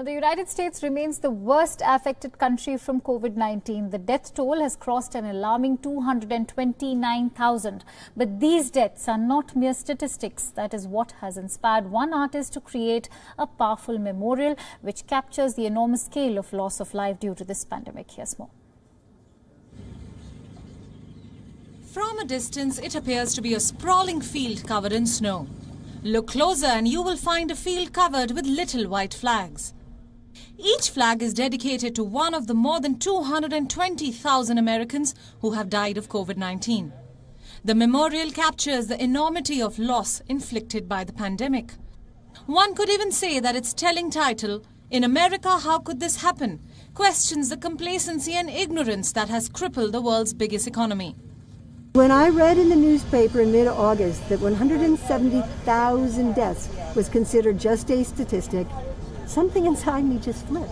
The United States remains the worst affected country from COVID-19. The death toll has crossed an alarming 229,000. But these deaths are not mere statistics. That is what has inspired one artist to create a powerful memorial which captures the enormous scale of loss of life due to this pandemic. Here's more. From a distance, it appears to be a sprawling field covered in snow. Look closer and you will find a field covered with little white flags. Each flag is dedicated to one of the more than 220,000 Americans who have died of COVID-19. The memorial captures the enormity of loss inflicted by the pandemic. One could even say that its telling title, "In America, How Could This Happen?" questions the complacency and ignorance that has crippled the world's biggest economy. When I read in the newspaper in mid-August that 170,000 deaths was considered just a statistic, something inside me just flipped.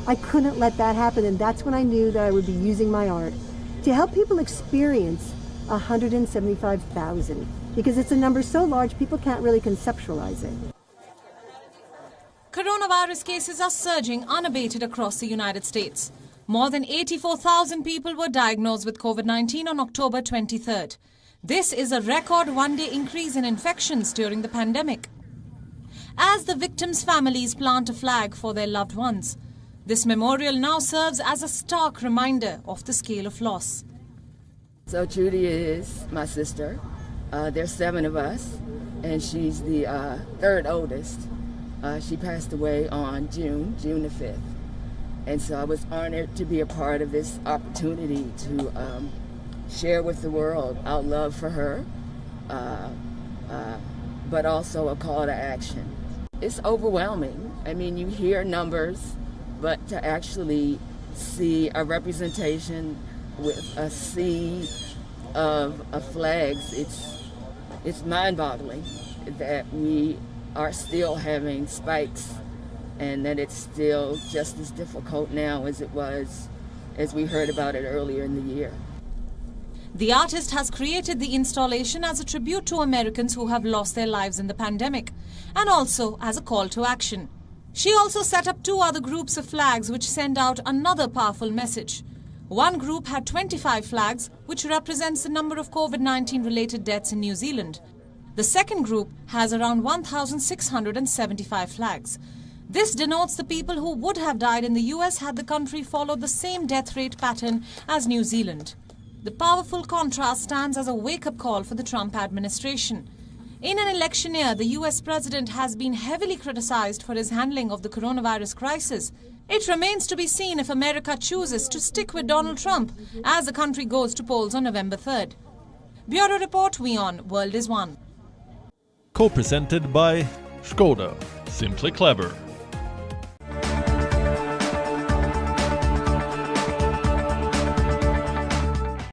I couldn't let that happen, and that's when I knew that I would be using my art to help people experience 175,000, because it's a number so large people can't really conceptualize it. Coronavirus cases are surging unabated across the United States. More than 84,000 people were diagnosed with COVID-19 on October 23rd. This is a record one-day increase in infections during the pandemic. As the victims' families plant a flag for their loved ones, this memorial now serves as a stark reminder of the scale of loss. So Judy is my sister. There's 7 of us, and she's the third oldest. She passed away on June the 5th. And so I was honored to be a part of this opportunity to share with the world our love for her, but also a call to action. It's overwhelming. I mean, you hear numbers, but to actually see a representation with a sea of flags, it's mind-boggling that we are still having spikes and that it's still just as difficult now as it was as we heard about it earlier in the year. The artist has created the installation as a tribute to Americans who have lost their lives in the pandemic, and also as a call to action. She also set up 2 other groups of flags which send out another powerful message. One group had 25 flags, which represents the number of COVID-19 related deaths in New Zealand. The second group has around 1,675 flags. This denotes the people who would have died in the US had the country followed the same death rate pattern as New Zealand. The powerful contrast stands as a wake-up call for the Trump administration. In an election year, the US president has been heavily criticized for his handling of the coronavirus crisis. It remains to be seen if America chooses to stick with Donald Trump as the country goes to polls on November 3rd. Bureau Report, WION, World is One. Co-presented by Skoda. Simply clever.